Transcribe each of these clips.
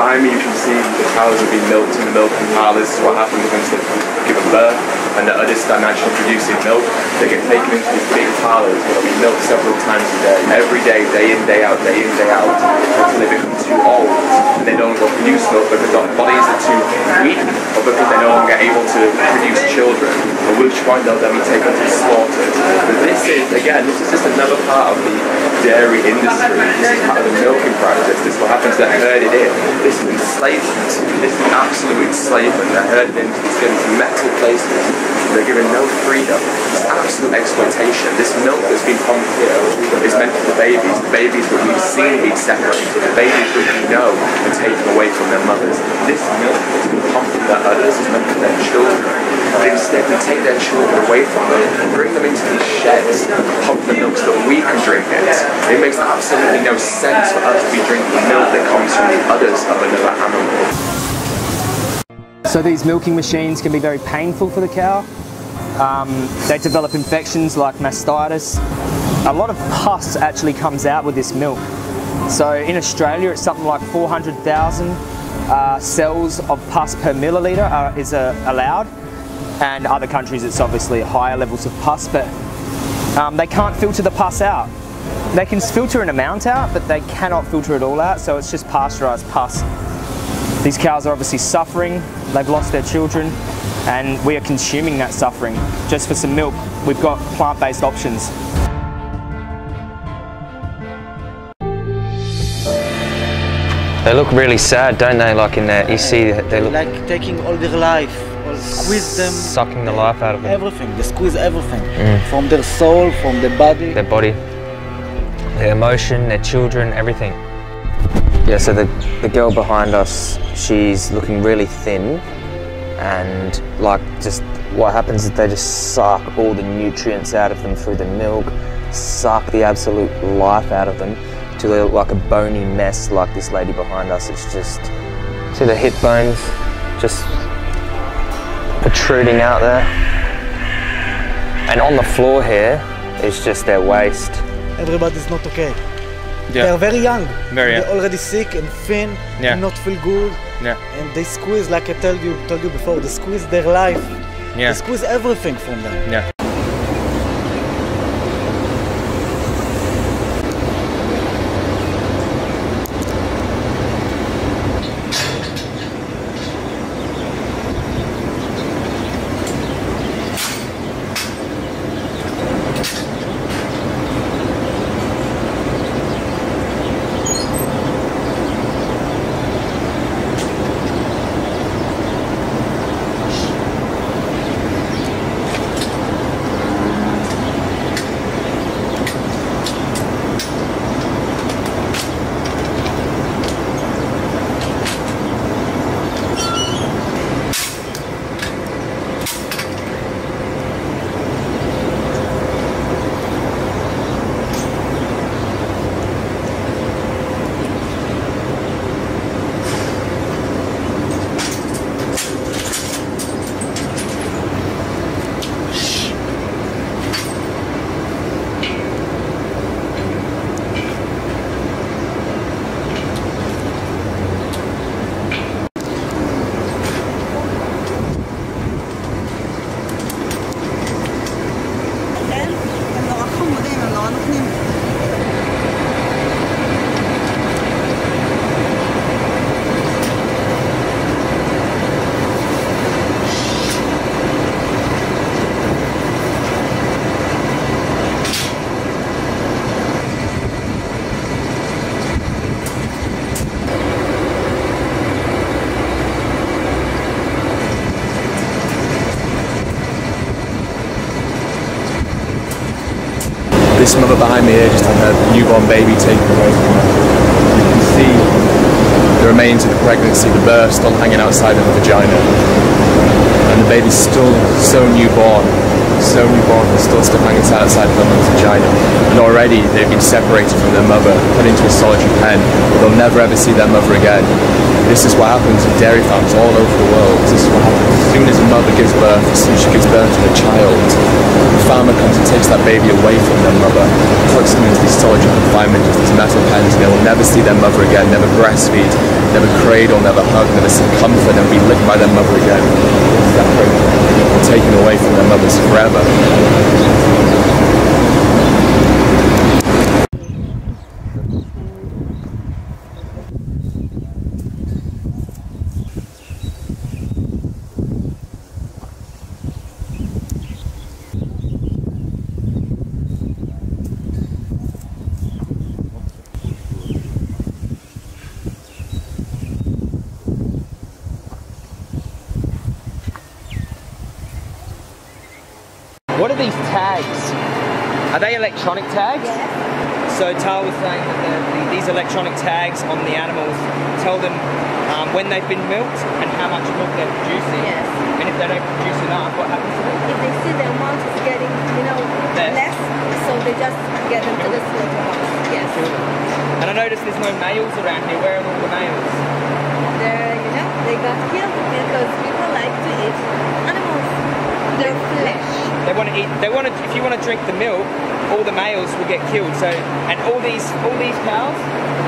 behind me, you can see the cows have been milked in the milking parlours. This is what happens once they've given birth, and the udders start naturally producing milk. They get taken into these big parlours where they'll be milked several times a day, every day, day in, day out, until they become too old and they no longer produce milk because their bodies are too weak, or because they're no longer able to produce children, at which point they'll then be taken to be slaughtered. But this is just another part of the dairy industry. This is part of the milking practice. This is what happens. They're herded in. This is enslavement. This is absolute enslavement. They're herded into these metal places. They're given no freedom. It's absolute exploitation. This milk that's been pumped here is meant for the babies that we've seen being separated, the babies that we know are taken away from their mothers. This milk that's been pumped from their udders is meant for their children. But instead we take their children away from them and bring them into these sheds and pump the milk so that we can drink it. It makes absolutely no sense for us to be drinking milk that comes from the udders of another animal. So these milking machines can be very painful for the cow. They develop infections like mastitis. A lot of pus actually comes out with this milk. So in Australia it's something like 400,000 cells of pus per milliliter is allowed, and other countries it's obviously higher levels of pus, but they can't filter the pus out. They can filter an amount out, but they cannot filter it all out, so it's just pasteurised pus. These cows are obviously suffering, they've lost their children, and we are consuming that suffering. Just for some milk, we've got plant-based options. They look really sad, don't they? Like in there, you see they look like taking all their life, or squeeze them, sucking the life out of them. Everything, they squeeze everything from their soul, from their body. Their body, their emotion, their children, everything. Yeah. So the girl behind us, she's looking really thin, and like just what happens is they just suck all the nutrients out of them through the milk, suck the absolute life out of them. To they look like a bony mess like this lady behind us. It's just, see the hip bones just protruding out there. And on the floor here is just their waste. Everybody's not okay. Yeah. They're very young. They're already sick and thin, and not feel good. Yeah. And they squeeze, like I told you before, they squeeze their life. Yeah. They squeeze everything from them. Yeah. This mother behind me here just had her newborn baby taken away from her. You can see the remains of the pregnancy, the birth still hanging outside of the vagina. And the baby's still so newborn, and still hanging outside of the mother's vagina. And already they've been separated from their mother, put into a solitary pen. They'll never ever see their mother again. This is what happens in dairy farms all over the world. This is what happens as soon as a mother gives birth, as soon as she gives birth to her child, the farmer comes and takes that baby away from their mother, puts them into these solitary confinement, just these metal pens, and they will never see their mother again, never breastfeed, never cradle, never hug, never see comfort, never be licked by their mother again. Taken away from their mothers forever. What are these tags? Are they electronic tags? Yes. So Tal was saying that these electronic tags on the animals tell them when they've been milked and how much milk they're producing. Yes. And if they don't produce enough, what happens to them? If they see the amount is getting, less, so they just get them to the slaughterhouse. Yes. And I noticed there's no males around here. Where are all the males? They're, they got killed because people like to eat animals. Their flesh. They want to eat. If you want to drink the milk, all the males will get killed. So, and all these cows,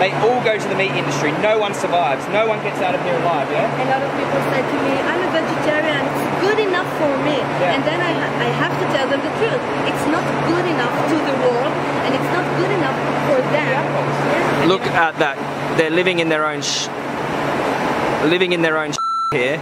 they all go to the meat industry. No one survives. No one gets out of here alive. Yeah. A lot of people say to me, "I'm a vegetarian. It's good enough for me." Yeah. And then I have to tell them the truth. It's not good enough to the world, and it's not good enough for them. Yeah. Look at that. They're living in their own here.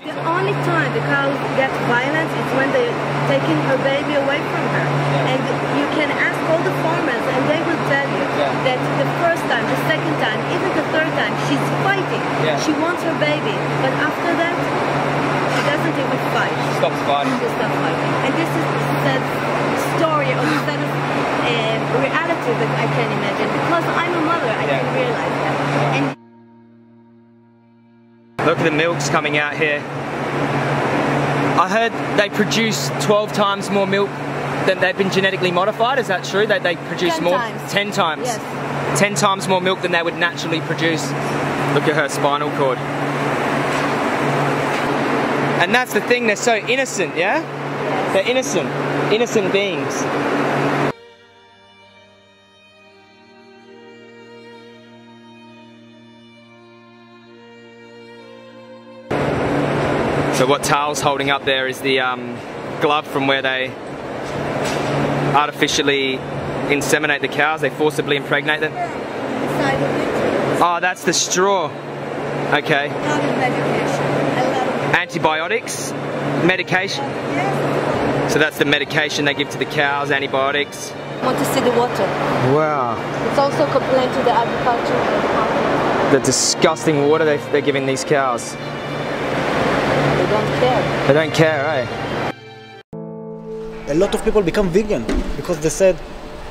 The only time the cows get violent is when they're taking her baby away from her. Yeah. And you can ask all the farmers and they will tell you that the first time, the second time, even the third time, she's fighting. Yeah. She wants her baby. But after that, she doesn't even fight. She stops fighting. She stops fighting. And this is the story or the set of reality that I can imagine. Because I'm a mother, I can realize that. And look at the milks coming out here. I heard they produce 12 times more milk than they've been genetically modified. Is that true? That they produce 10 more? times. 10 times. Yes. 10 times more milk than they would naturally produce. Look at her spinal cord. And that's the thing, they're so innocent, yeah? yes. They're innocent. Innocent beings. So what Tal's holding up there is the glove from where they artificially inseminate the cows. They forcibly impregnate them. Inside of it. Oh, that's the straw. Okay. A lot of medication. A lot of Antibiotics, medication. yes. So that's the medication they give to the cows, antibiotics. Want to see the water. Wow. It's also complaint to the agriculture department. The disgusting water they're giving these cows. They don't care. They don't care, eh? A lot of people become vegan because they said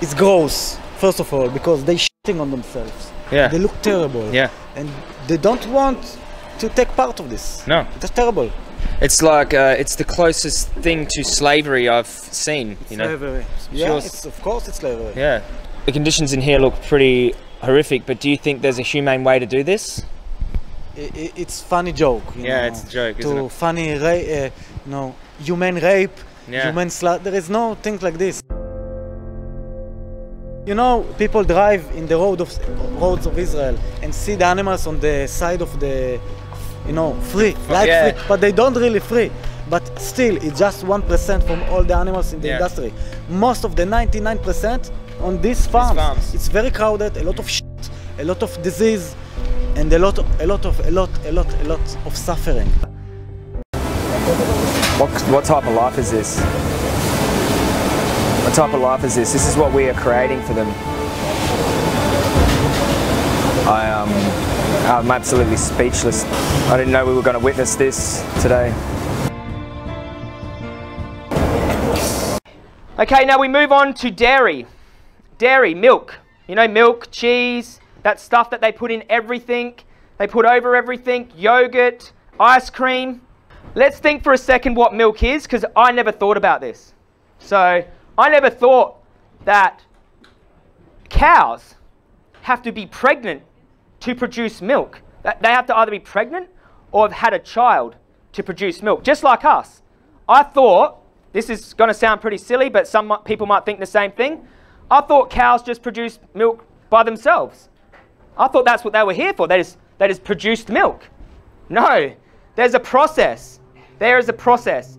it's gross, first of all, because they're shitting on themselves. Yeah. They look terrible. Yeah. And they don't want to take part of this. No. That's terrible. It's like, it's the closest thing to slavery I've seen, you know? Slavery. Yeah, of course it's slavery. Yeah. The conditions in here look pretty horrific, but do you think there's a humane way to do this? It's funny joke. You Yeah, know, it's a joke, isn't it? Funny, human rape, Yeah. human slaughter. There is no things like this. You know, people drive in the roads of Israel and see the animals on the side of the, free, like Yeah. free, but they don't really free. But still, it's just 1% from all the animals in the Yeah. industry. Most of the 99% on these farms. It's very crowded, a lot of shit, a lot of disease, and a lot of suffering. What type of life is this? What type of life is this? This is what we are creating for them. I'm absolutely speechless. I didn't know we were going to witness this today. Okay, now we move on to dairy. Dairy, milk. You know, milk, cheese, that stuff that they put in everything. They put over everything. Yogurt, ice cream. Let's think for a second what milk is, because I never thought about this. So, I never thought that cows have to be pregnant to produce milk. They have to either be pregnant or have had a child to produce milk, just like us. I thought, this is going to sound pretty silly, but some people might think the same thing. I thought cows just produced milk by themselves. I thought that's what they were here for. They just produced milk. No, there's a process. There is a process.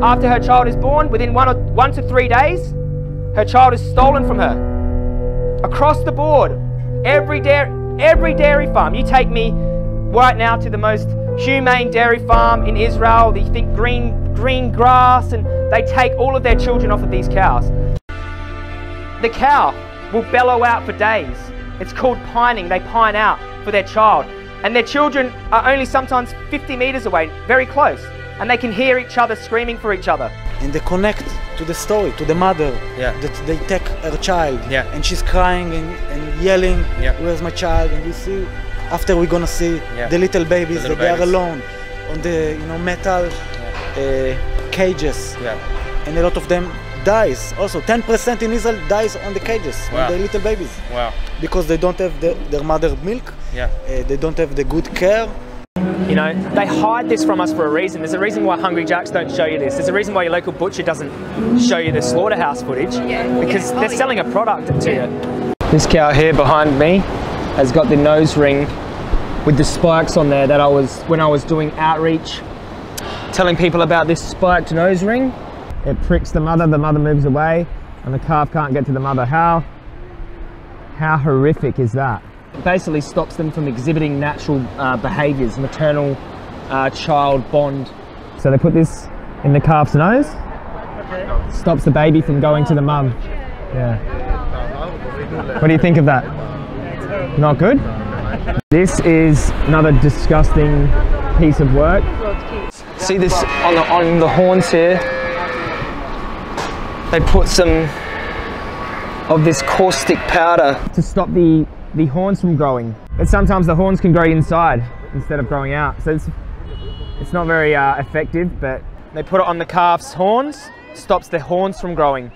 After her child is born, within 1 to 3 days, her child is stolen from her. Across the board, every dairy farm. You take me right now to the most humane dairy farm in Israel. You think green grass, and they take all of their children off of these cows. The cow will bellow out for days. It's called pining. They pine out for their child. And their children are only sometimes 50 meters away, very close. And they can hear each other screaming for each other. And they connect to the story, to the mother, that they take her child, and she's crying and yelling, where's my child? And we see, after we're gonna see the little babies, that they are alone on the metal cages, and a lot of them dies. Also, 10% in Israel dies on the cages, on the little babies, because they don't have their mother milk, they don't have the good care. You know, they hide this from us for a reason. There's a reason why Hungry Jacks don't show you this. There's a reason why your local butcher doesn't show you the slaughterhouse footage, because they're selling a product to you. This cow here behind me has got the nose ring with the spikes on there that when I was doing outreach, telling people about this spiked nose ring. It pricks the mother moves away, and the calf can't get to the mother. How horrific is that? It basically stops them from exhibiting natural behaviours, maternal child bond. So they put this in the calf's nose, stops the baby from going to the mum. Yeah. What do you think of that? Not good? This is another disgusting piece of work. See this on the horns here? They put some of this caustic powder to stop the horns from growing. But sometimes the horns can grow inside instead of growing out. So it's not very effective, but they put it on the calf's horns, stops the horns from growing.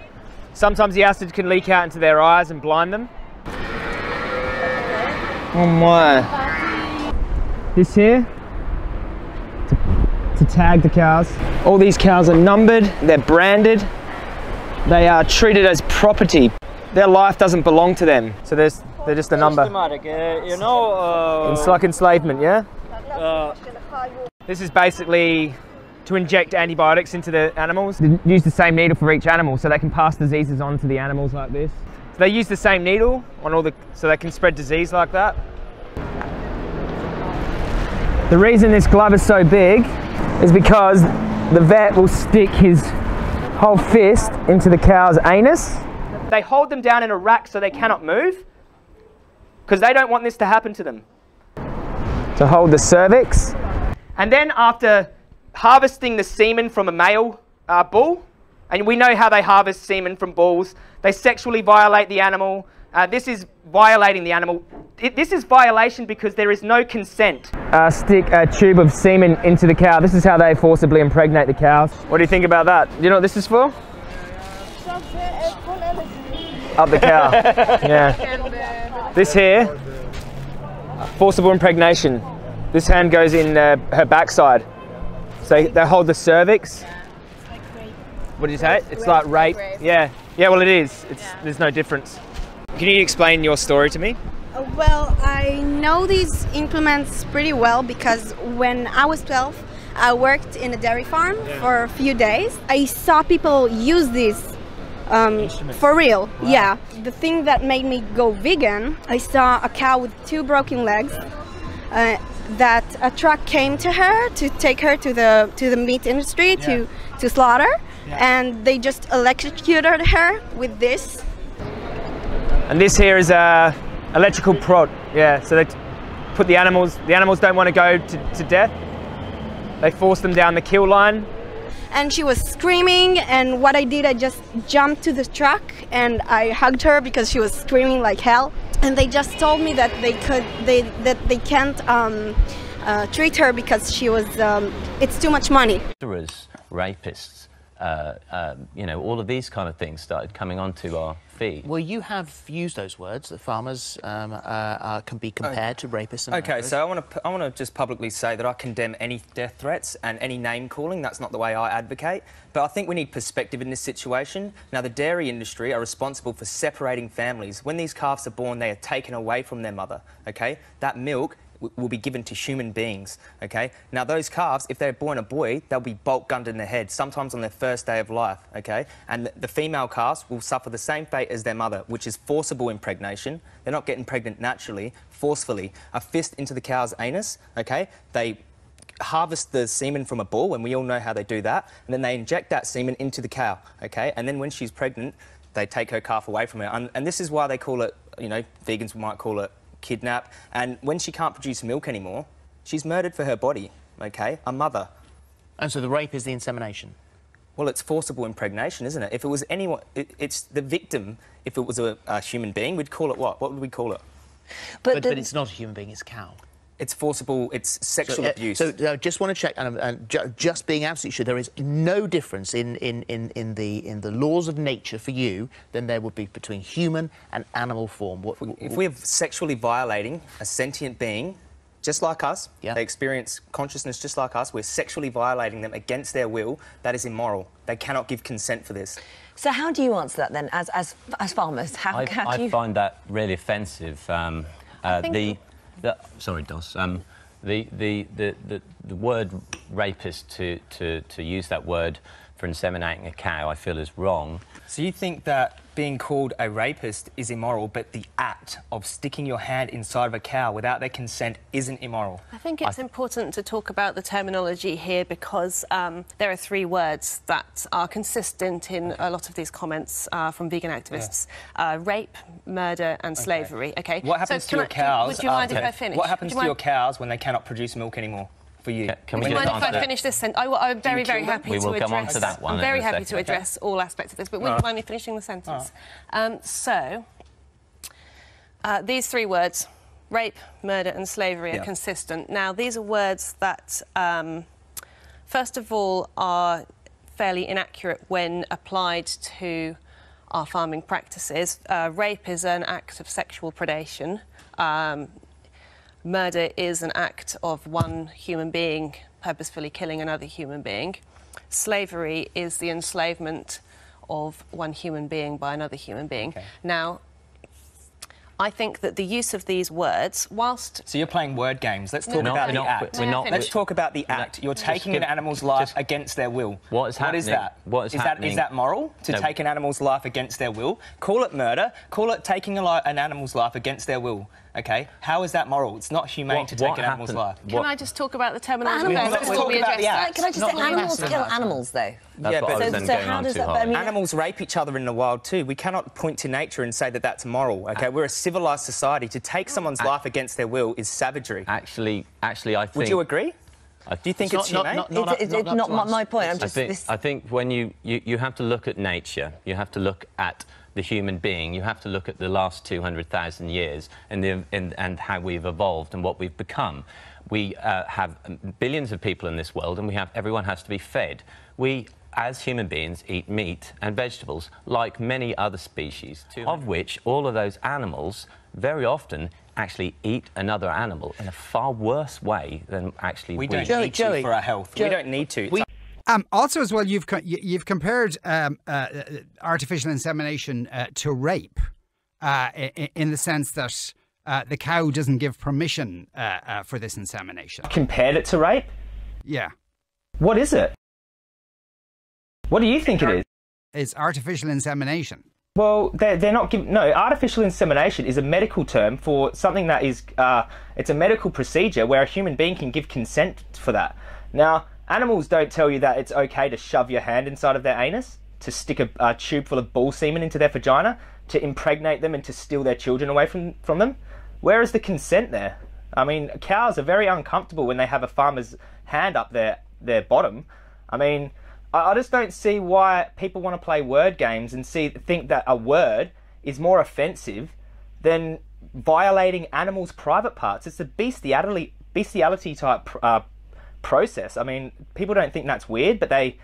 Sometimes the acid can leak out into their eyes and blind them. Oh my. This here, to tag the cows. All these cows are numbered, they're branded, they are treated as property. Their life doesn't belong to them. So they're just a number. It's like enslavement, yeah? This is basically to inject antibiotics into the animals. They use the same needle for each animal so they can pass diseases on to the animals like this. So they use the same needle on so they can spread disease like that. The reason this glove is so big is because the vet will stick his whole fist into the cow's anus. They hold them down in a rack so they cannot move, because they don't want this to happen to them. To hold the cervix. And then after harvesting the semen from a male bull, and we know how they harvest semen from bulls, they sexually violate the animal. This is violating the animal. This is violation because there is no consent. Stick a tube of semen into the cow. This is how they forcibly impregnate the cows. What do you think about that? Do you know what this is for? Up the cow. Yeah. This here, forcible impregnation. This hand goes in her backside. So they hold the cervix. What did you say? It's like rape. Yeah. Yeah, well it is. There's no difference. Can you explain your story to me? Well, I know these implements pretty well because when I was 12, I worked in a dairy farm for a few days. I saw people use these for real. Wow. Yeah. The thing that made me go vegan, I saw a cow with 2 broken legs that a truck came to her to take her to the meat industry to slaughter, and they just electrocuted her with this. And this here is a electrical prod. Yeah, so they put the animals don't want to go to death. They force them down the kill line. And she was screaming, and what I did, I just jumped to the truck and I hugged her because she was screaming like hell. And they just told me that they can't treat her because she was it's too much money. Rapists, you know, all of these kind of things started coming onto our feed. Well, you have used those words, that farmers can be compared to rapists and Okay, murderers. so I want to just publicly say that I condemn any death threats and any name-calling. That's not the way I advocate. But I think we need perspective in this situation. Now, the dairy industry are responsible for separating families. When these calves are born, they are taken away from their mother, OK? That milk will be given to human beings, OK? Now, those calves, if they're born a boy, they'll be bolt gunned in the head, sometimes on their first day of life, OK? And the female calves will suffer the same fate as their mother, which is forcible impregnation. They're not getting pregnant naturally, forcefully. A fist into the cow's anus, OK? They harvest the semen from a bull, and we all know how they do that, and then they inject that semen into the cow, OK? And then when she's pregnant, they take her calf away from her. And this is why they call it, you know, vegans might call it kidnap. And when she can't produce milk anymore, she's murdered for her body, OK? A mother. And so the rape is the insemination? Well, it's forcible impregnation, isn't it? If it was anyone, it's the victim. If it was a human being, we'd call it what? What would we call it? But it's not a human being, it's a cow. It's forcible, it's sexual abuse. So just want to check, and just being absolutely sure, there is no difference in the laws of nature for you than there would be between human and animal form. If we're sexually violating a sentient being, just like us, they experience consciousness just like us, we're sexually violating them against their will, that is immoral. They cannot give consent for this. So how do you answer that then, as farmers? How do you... I find that really offensive. Sorry, Dos. The word rapist, to use that word for inseminating a cow, I feel is wrong. So you think that being called a rapist is immoral, but the act of sticking your hand inside of a cow without their consent isn't immoral? I think it's important to talk about the terminology here because there are three words that are consistent in a lot of these comments from vegan activists. Rape, murder and slavery, OK? What happens to your cows... Would you mind if I finish? What happens to your cows when they cannot produce milk anymore? For you. Can we Would you mind if I finish this sentence? I'm very, very happy to address... We will come on to that one. I'm very happy to address all aspects of this, but would you mind me finishing the sentence? These three words, rape, murder and slavery, are consistent. Now, these are words that, first of all, are fairly inaccurate when applied to our farming practices. Rape is an act of sexual predation. Murder is an act of one human being purposefully killing another human being. Slavery is the enslavement of one human being by another human being. Now, I think that the use of these words, whilst... So you're playing word games. Let's talk about the act. Let's talk about the act. You're taking an animal's life against their will. What is happening? What is that? Is that moral, to take an animal's life against their will? Call it murder. Call it taking an animal's life against their will. OK? How is that moral? It's not humane to take an animal's life. Can I just talk about the terminology? Let's talk about the act. Can I just say, animals kill animals, though? That's what I was then going on to, Holly. Animals rape each other in the wild too. We cannot point to nature and say that that's moral, OK? We're a civilised society. To take someone's life against their will is savagery. Actually, I think... Would you agree? Do you think it's humane? It's not my point. I think when you have to look at nature, you have to look at the human being, you have to look at the last 200,000 years and how we've evolved and what we've become. We have billions of people in this world, and everyone has to be fed. We, as human beings, eat meat and vegetables, like many other species, of which all of those animals very often actually eat another animal in a far worse way than actually we. We don't need to for our health. We don't need to. Also, as well, you've compared artificial insemination to rape, in the sense that the cow doesn't give permission for this insemination. Compared it to rape? Yeah. What is it? What do you think it is? It's artificial insemination. Well, they're not giving... No, artificial insemination is a medical term for something that is... it's a medical procedure where a human being can give consent for that. Now, animals don't tell you that it's okay to shove your hand inside of their anus, to stick a tube full of bull semen into their vagina, to impregnate them and to steal their children away from them. Where is the consent there? I mean, cows are very uncomfortable when they have a farmer's hand up their bottom. I mean... I just don't see why people want to play word games and think that a word is more offensive than violating animals' private parts. It's a bestiality type process. I mean, people don't think that's weird, but they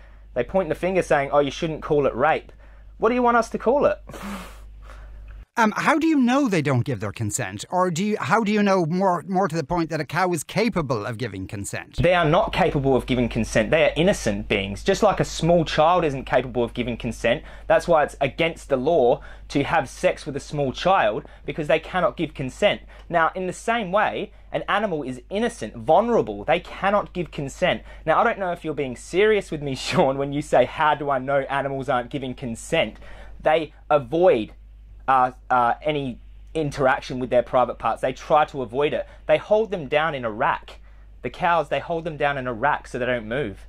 point the finger saying, oh, you shouldn't call it rape. What do you want us to call it? How do you know they don't give their consent? Or how do you know more to the point that a cow is capable of giving consent? They are not capable of giving consent. They are innocent beings. Just like a small child isn't capable of giving consent. That's why it's against the law to have sex with a small child, because they cannot give consent. Now, in the same way, an animal is innocent, vulnerable. They cannot give consent. Now, I don't know if you're being serious with me, Sean, when you say, how do I know animals aren't giving consent? They avoid any interaction with their private parts. They try to avoid it. They hold them down in a rack. The cows, they hold them down in a rack so they don't move.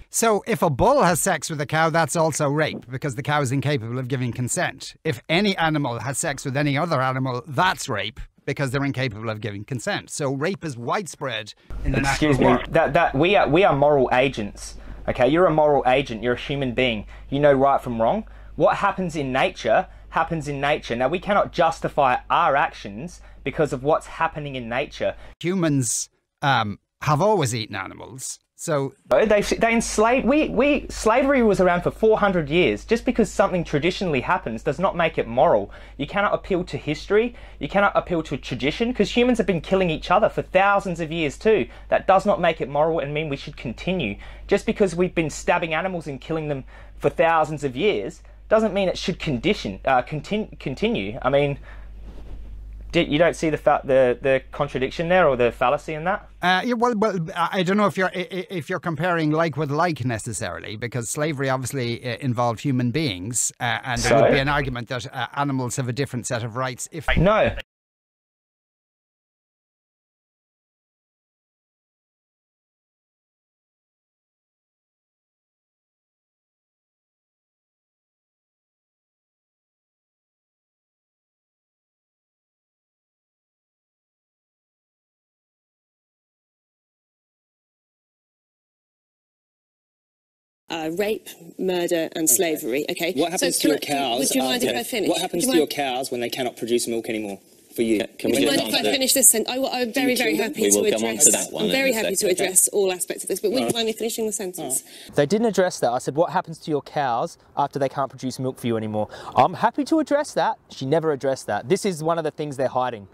So if a bull has sex with a cow, that's also rape, because the cow is incapable of giving consent. If any animal has sex with any other animal, that's rape, because they're incapable of giving consent. So rape is widespread in the natural world. We are moral agents. Okay, you're a moral agent. You're a human being. You know right from wrong. What happens in nature happens in nature. Now, we cannot justify our actions because of what's happening in nature. Humans have always eaten animals. So they enslaved. Slavery was around for 400 years. Just because something traditionally happens does not make it moral. You cannot appeal to history. You cannot appeal to tradition, because humans have been killing each other for thousands of years too. That does not make it moral and mean we should continue. Just because we've been stabbing animals and killing them for thousands of years doesn't mean it should continue. I mean, you don't see the contradiction there, or the fallacy in that? Well, I don't know if you're comparing like with like necessarily, because slavery obviously involved human beings, and there would be an argument that animals have a different set of rights. No. Rape, murder, and slavery. Okay. What happens to your cows? Would you mind if I finish? What happens to your cows when they cannot produce milk anymore? For you, would you mind if I finish this sentence? I'm very, very happy to address. I'm very happy to address all aspects of this, but would you mind me finishing the sentence? They didn't address that. I said, what happens to your cows after they can't produce milk for you anymore? I'm happy to address that. She never addressed that. This is one of the things they're hiding.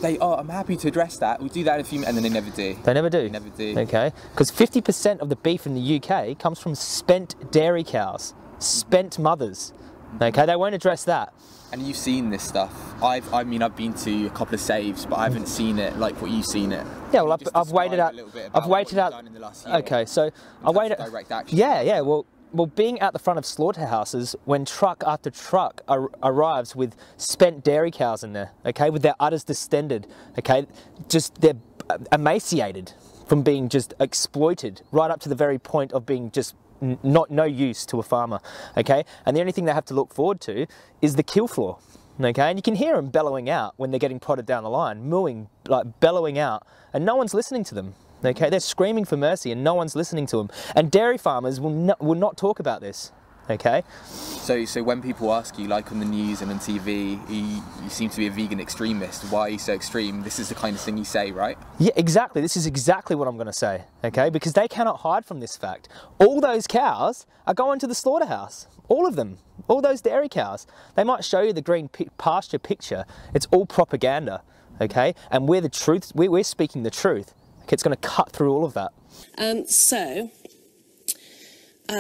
They are. I'm happy to address that. We do that in a few, and then they never do. They never do? They never do. Okay. Because 50% of the beef in the UK comes from spent dairy cows, spent mothers. Okay, they won't address that. And you've seen this stuff. I mean, I've been to a couple of saves, but I haven't seen it like what you've seen it. Yeah, well, I've waited out. I've waited out. Okay, so I waited. Direct action. Yeah. Well, being at the front of slaughterhouses, when truck after truck arrives with spent dairy cows in there, okay, with their udders distended, okay, just they're emaciated from being just exploited right up to the very point of being just no use to a farmer, okay, and the only thing they have to look forward to is the kill floor, okay, and you can hear them bellowing out when they're getting prodded down the line, mooing, like bellowing out, and no one's listening to them. Okay, they're screaming for mercy and no one's listening to them. And dairy farmers will not talk about this. Okay. So when people ask you, like on the news and on TV, you seem to be a vegan extremist. Why are you so extreme? This is the kind of thing you say, right? Yeah, exactly. This is exactly what I'm going to say. Okay, because they cannot hide from this fact. All those cows are going to the slaughterhouse. All of them. All those dairy cows. They might show you the green pasture picture. It's all propaganda. Okay, and we're the truth. We're speaking the truth. Okay, it's going to cut through all of that.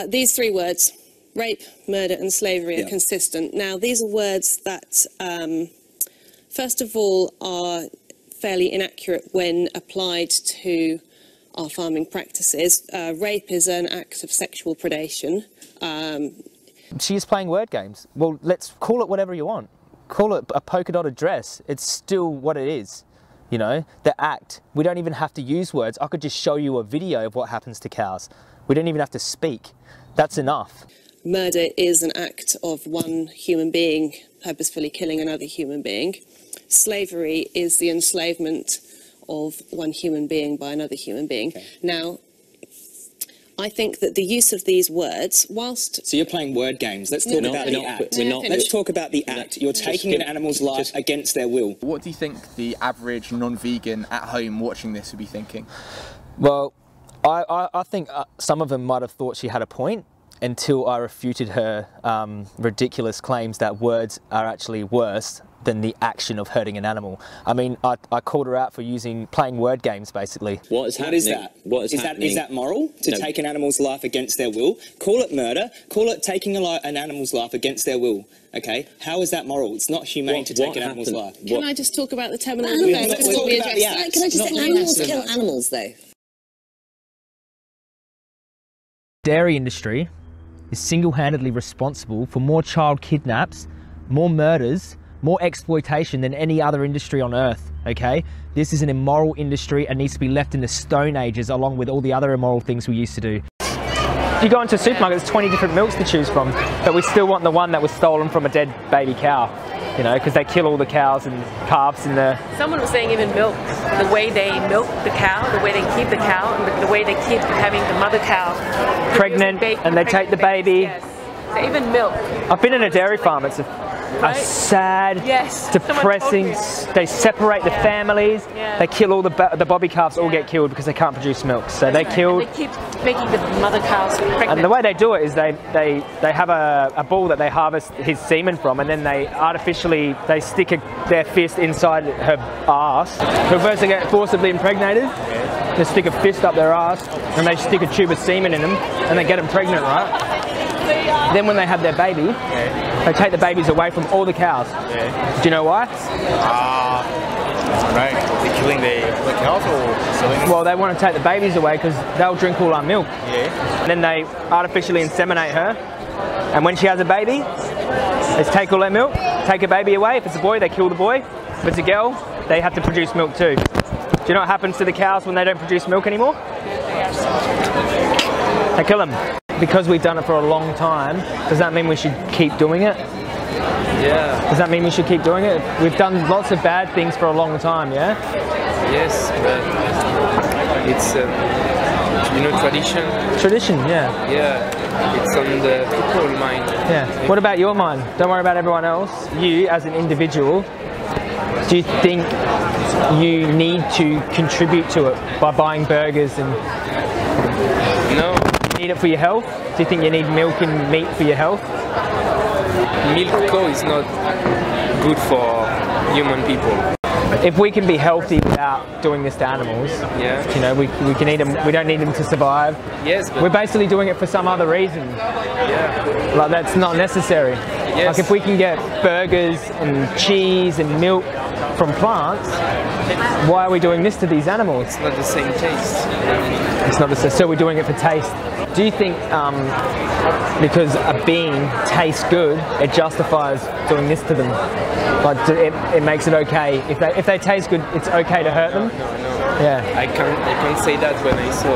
These three words, rape, murder and slavery, are consistent. Now, these are words that, first of all, are fairly inaccurate when applied to our farming practices. Rape is an act of sexual predation. She is playing word games. Well, let's call it whatever you want. Call it a polka dotted dress. It's still what it is. You know, the act. We don't even have to use words. I could just show you a video of what happens to cows. We don't even have to speak. That's enough. Murder is an act of one human being purposefully killing another human being. Slavery is the enslavement of one human being by another human being. Okay. Now, I think that the use of these words, whilst... So you're playing word games. Let's talk about the act. Let's talk about the act. You're taking an animal's life against their will. What do you think the average non-vegan at home watching this would be thinking? Well, I think some of them might have thought she had a point, until I refuted her ridiculous claims that words are actually worse than the action of hurting an animal. I mean, I called her out for playing word games, basically. What is that? Is that moral? To take an animal's life against their will? Call it murder. Call it taking an animal's life against their will. Okay? How is that moral? It's not humane to take an animal's life. Can I just talk about the terminology? Can I just say animals kill animals, though? Dairy industry is single-handedly responsible for more child kidnaps, more murders, more exploitation than any other industry on earth, okay? This is an immoral industry and needs to be left in the Stone Ages along with all the other immoral things we used to do. You go into a supermarket, there's 20 different milks to choose from, but we still want the one that was stolen from a dead baby cow, you know, because they kill all the cows and calves in the... Someone was saying even milk, the way they milk the cow, the way they keep the cow, and the way they keep having the mother cow pregnant, and they take the baby. Yes. So even milk. I've been in a dairy farm, it's a sad, depressing, they separate the families, they kill all the bobby calves, all get killed because they can't produce milk. So they're killed. And they keep making the mother cows pregnant. And the way they do it is they have a bull that they harvest his semen from, and then they artificially, they stick their fist inside her ass. So first they get forcibly impregnated, they stick a fist up their ass, and they stick a tube of semen in them, and they get them pregnant, right? Then when they have their baby, they take the babies away from all the cows. Do you know why? Right. They're killing the cows or selling them? Well, they want to take the babies away because they'll drink all our milk. And then they artificially inseminate her. And when she has a baby, they take all their milk, take a baby away. If it's a boy, they kill the boy. If it's a girl, they have to produce milk too. Do you know what happens to the cows when they don't produce milk anymore? They kill them. Because we've done it for a long time, does that mean we should keep doing it? Yeah. Does that mean we should keep doing it? We've done lots of bad things for a long time, yeah? Yes, but it's, tradition. Tradition, yeah. Yeah, it's on the people's mind. Yeah. What about your mind? Don't worry about everyone else. You, as an individual, do you think you need to contribute to it by buying burgers and... No. Need it for your health? Do you think you need milk and meat for your health? Milk is not good for human people. If we can be healthy without doing this to animals, you know, we can eat them. We don't need them to survive. Yes, but we're basically doing it for some other reason. Yeah. Like that's not necessary. Yes. Like if we can get burgers and cheese and milk from plants, why are we doing this to these animals? It's not the same taste. It's not the same. So we're doing it for taste. Do you think because a being tastes good, it justifies doing this to them? Like it makes it okay if they taste good, it's okay to hurt them? No. Yeah. I can't say that when I saw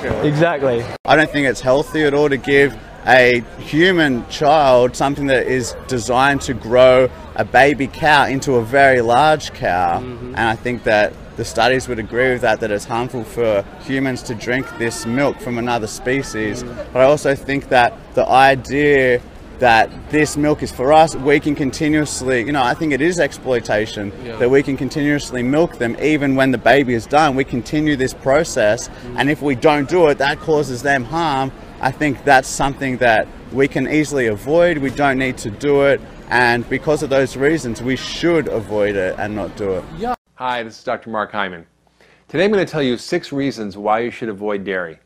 this. Exactly. I don't think it's healthy at all to give a human child something that is designed to grow a baby cow into a very large cow. And I think that the studies would agree with that it's harmful for humans to drink this milk from another species. But I also think that the idea that this milk is for us, we can continuously, I think it is exploitation, that we can continuously milk them even when the baby is done. We continue this process, and if we don't do it, that causes them harm. I think that's something that we can easily avoid. We don't need to do it, and because of those reasons, we should avoid it and not do it. Hi, this is Dr. Mark Hyman. Today I'm going to tell you 6 reasons why you should avoid dairy.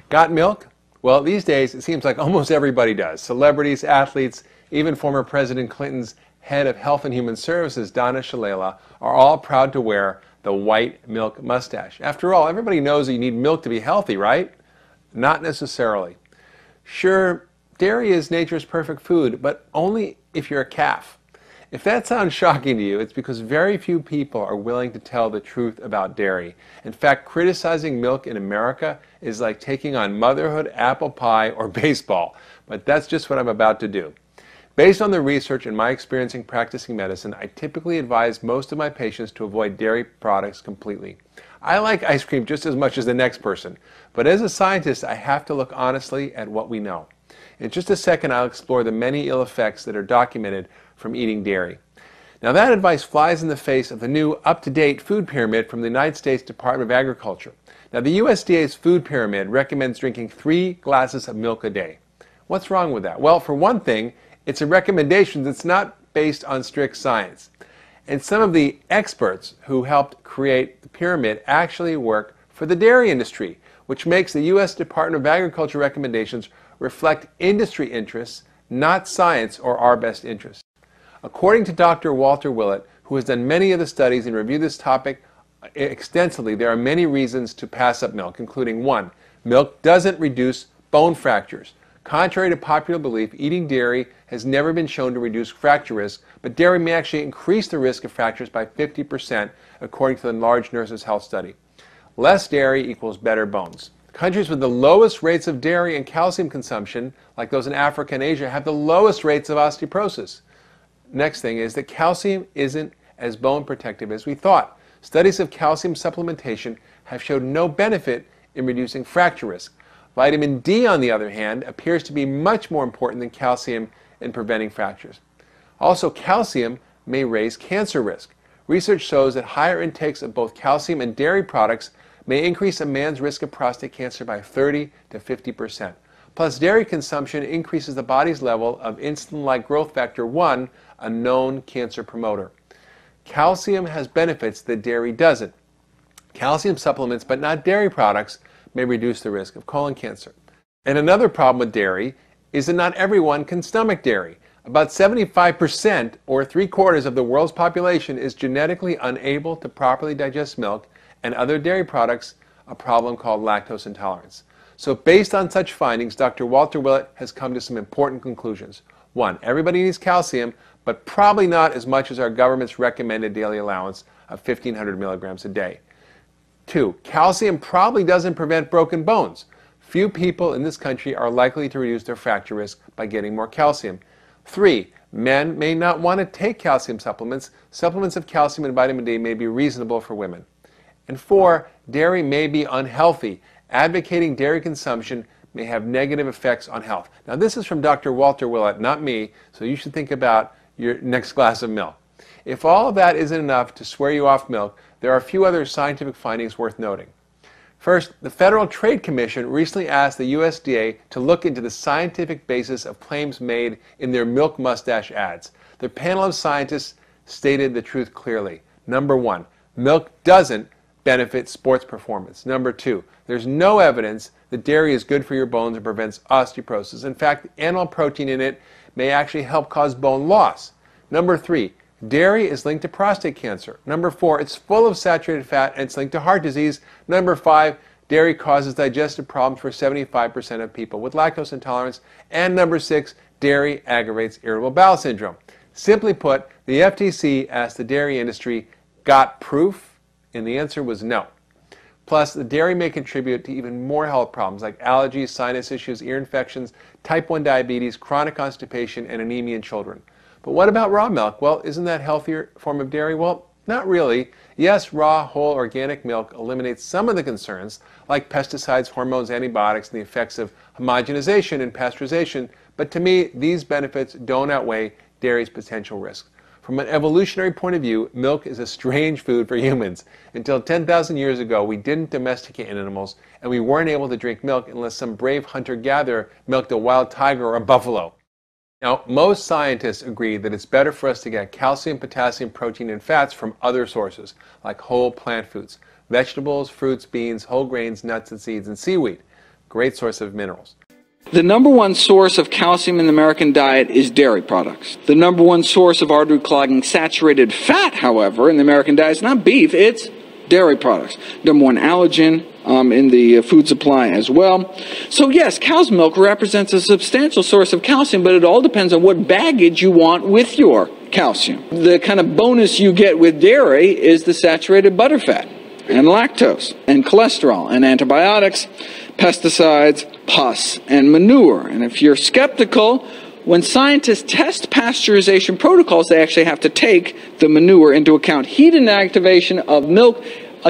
Got milk? Well, these days it seems like almost everybody does. Celebrities, athletes, even former President Clinton's head of Health and Human Services, Donna Shalala, are all proud to wear the white milk mustache. After all, everybody knows that you need milk to be healthy, right? Not necessarily. Sure, dairy is nature's perfect food, but only if you're a calf. If that sounds shocking to you, it's because very few people are willing to tell the truth about dairy. In fact, criticizing milk in America is like taking on motherhood, apple pie, or baseball. But that's just what I'm about to do. Based on the research and my experience in practicing medicine, I typically advise most of my patients to avoid dairy products completely. I like ice cream just as much as the next person, but as a scientist, I have to look honestly at what we know. In just a second, I'll explore the many ill effects that are documented from eating dairy. Now that advice flies in the face of the new up-to-date food pyramid from the United States Department of Agriculture. Now the USDA's food pyramid recommends drinking 3 glasses of milk a day. What's wrong with that? Well, for one thing, it's a recommendation that's not based on strict science. And some of the experts who helped create the pyramid actually work for the dairy industry, which makes the U.S. Department of Agriculture recommendations reflect industry interests, not science or our best interests. According to Dr. Walter Willett, who has done many of the studies and reviewed this topic extensively, there are many reasons to pass up milk, including 1, milk doesn't reduce bone fractures. Contrary to popular belief, eating dairy has never been shown to reduce fracture risk, but dairy may actually increase the risk of fractures by 50%, according to the Large Nurses' Health Study. Less dairy equals better bones. Countries with the lowest rates of dairy and calcium consumption, like those in Africa and Asia, have the lowest rates of osteoporosis. Next thing is that calcium isn't as bone protective as we thought. Studies of calcium supplementation have showed no benefit in reducing fracture risk. Vitamin D, on the other hand, appears to be much more important than calcium in preventing fractures. Also, calcium may raise cancer risk. Research shows that higher intakes of both calcium and dairy products may increase a man's risk of prostate cancer by 30 to 50%. Plus, dairy consumption increases the body's level of insulin-like growth factor 1, a known cancer promoter. Calcium has benefits that dairy doesn't. Calcium supplements, but not dairy products, may reduce the risk of colon cancer. And another problem with dairy is that not everyone can stomach dairy. About 75%, or 3/4 of the world's population, is genetically unable to properly digest milk and other dairy products, a problem called lactose intolerance. So based on such findings, Dr. Walter Willett has come to some important conclusions. 1, everybody needs calcium, but probably not as much as our government's recommended daily allowance of 1,500 milligrams a day. 2, calcium probably doesn't prevent broken bones. Few people in this country are likely to reduce their fracture risk by getting more calcium. 3, men may not want to take calcium supplements. Supplements of calcium and vitamin D may be reasonable for women. And 4, dairy may be unhealthy. Advocating dairy consumption may have negative effects on health. Now this is from Dr. Walter Willett, not me, so you should think about your next glass of milk. If all of that isn't enough to swear you off milk, there are a few other scientific findings worth noting. First, the Federal Trade Commission recently asked the USDA to look into the scientific basis of claims made in their milk mustache ads. The panel of scientists stated the truth clearly. Number 1, milk doesn't benefit sports performance. Number 2, there's no evidence that dairy is good for your bones or prevents osteoporosis. In fact, animal protein in it may actually help cause bone loss. Number 3, dairy is linked to prostate cancer. Number 4, it's full of saturated fat and it's linked to heart disease. Number 5, dairy causes digestive problems for 75% of people with lactose intolerance. And number 6, dairy aggravates irritable bowel syndrome. Simply put, the FTC asked the dairy industry, got proof? And the answer was no. Plus, the dairy may contribute to even more health problems like allergies, sinus issues, ear infections, type 1 diabetes, chronic constipation, and anemia in children. But what about raw milk? Well, isn't that a healthier form of dairy? Well, not really. Yes, raw, whole, organic milk eliminates some of the concerns, like pesticides, hormones, antibiotics, and the effects of homogenization and pasteurization, but to me, these benefits don't outweigh dairy's potential risks. From an evolutionary point of view, milk is a strange food for humans. Until 10,000 years ago, we didn't domesticate animals, and we weren't able to drink milk unless some brave hunter-gatherer milked a wild tiger or a buffalo. Now, most scientists agree that it's better for us to get calcium, potassium, protein, and fats from other sources, like whole plant foods, vegetables, fruits, beans, whole grains, nuts and seeds, and seaweed. Great source of minerals. The number one source of calcium in the American diet is dairy products. The number one source of artery-clogging saturated fat, however, in the American diet is not beef, it's dairy products. Number one allergen in the food supply as well. So yes, cow's milk represents a substantial source of calcium, but it all depends on what baggage you want with your calcium. The kind of bonus you get with dairy is the saturated butterfat and lactose and cholesterol and antibiotics, pesticides, pus, and manure. And if you're skeptical, when scientists test pasteurization protocols, they actually have to take the manure into account. Heat and activation of milk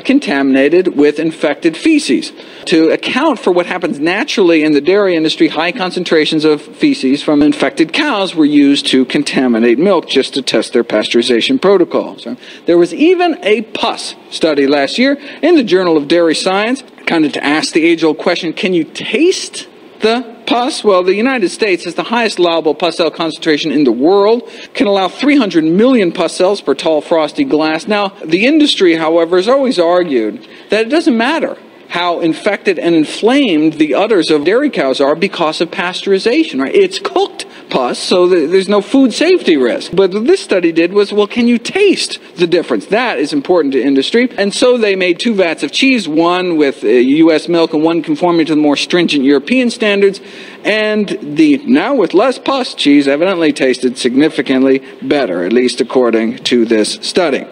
contaminated with infected feces. To account for what happens naturally in the dairy industry, high concentrations of feces from infected cows were used to contaminate milk just to test their pasteurization protocols. There was even a pus study last year in the Journal of Dairy Science, kind of to ask the age-old question, can you taste the pus? Well, the United States has the highest allowable pus cell concentration in the world, can allow 300 million pus cells per tall frosty glass. Now, the industry, however, has always argued that it doesn't matter how infected and inflamed the udders of dairy cows are because of pasteurization, right? It's cooked pus, so there's no food safety risk. But what this study did was, well, can you taste the difference? That is important to industry. And so they made 2 vats of cheese, one with U.S. milk and one conforming to the more stringent European standards. And the now with less pus cheese evidently tasted significantly better, at least according to this study.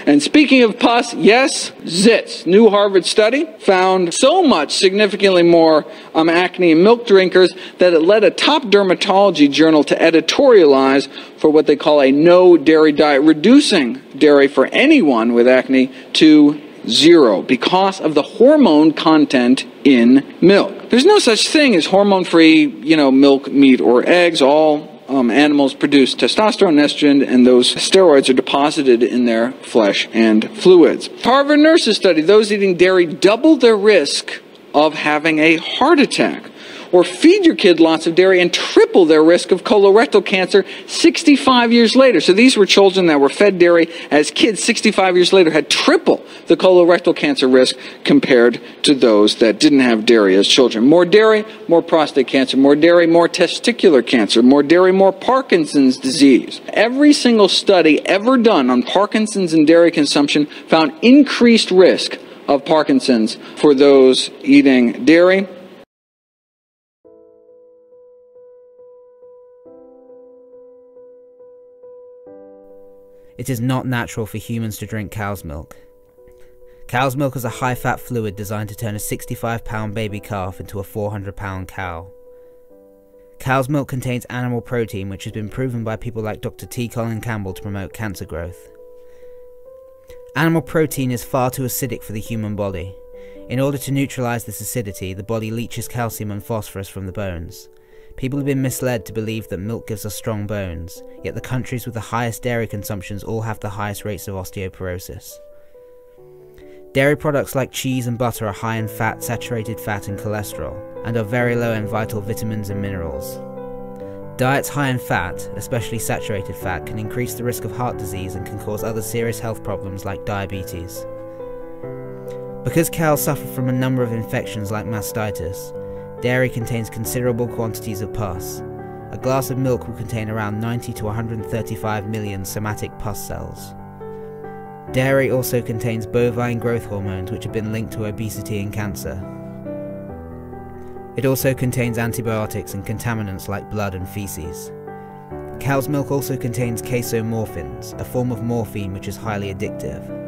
And speaking of pus, yes, zits. New Harvard study found so much significantly more acne in milk drinkers that it led a top dermatology journal to editorialize for what they call a no dairy diet, reducing dairy for anyone with acne to 0 because of the hormone content in milk. There's no such thing as hormone-free, milk, meat, or eggs. All animals produce testosterone, estrogen, and those steroids are deposited in their flesh and fluids. Harvard nurses studied those eating dairy doubled their risk of having a heart attack. Or feed your kid lots of dairy and triple their risk of colorectal cancer 65 years later. So these were children that were fed dairy as kids 65 years later had triple the colorectal cancer risk compared to those that didn't have dairy as children. More dairy, more prostate cancer. More dairy, more testicular cancer. More dairy, more Parkinson's disease. Every single study ever done on Parkinson's and dairy consumption found increased risk of Parkinson's for those eating dairy. It is not natural for humans to drink cow's milk. Cow's milk is a high-fat fluid designed to turn a 65-pound baby calf into a 400-pound cow. Cow's milk contains animal protein, which has been proven by people like Dr. T. Colin Campbell to promote cancer growth. Animal protein is far too acidic for the human body. In order to neutralize this acidity, the body leaches calcium and phosphorus from the bones. People have been misled to believe that milk gives us strong bones, yet the countries with the highest dairy consumptions all have the highest rates of osteoporosis. Dairy products like cheese and butter are high in fat, saturated fat and cholesterol, and are very low in vital vitamins and minerals. Diets high in fat, especially saturated fat, can increase the risk of heart disease and can cause other serious health problems like diabetes. Because cows suffer from a number of infections like mastitis, dairy contains considerable quantities of pus. A glass of milk will contain around 90 to 135 million somatic pus cells. Dairy also contains bovine growth hormones, which have been linked to obesity and cancer. It also contains antibiotics and contaminants like blood and feces. Cow's milk also contains casomorphins, a form of morphine which is highly addictive.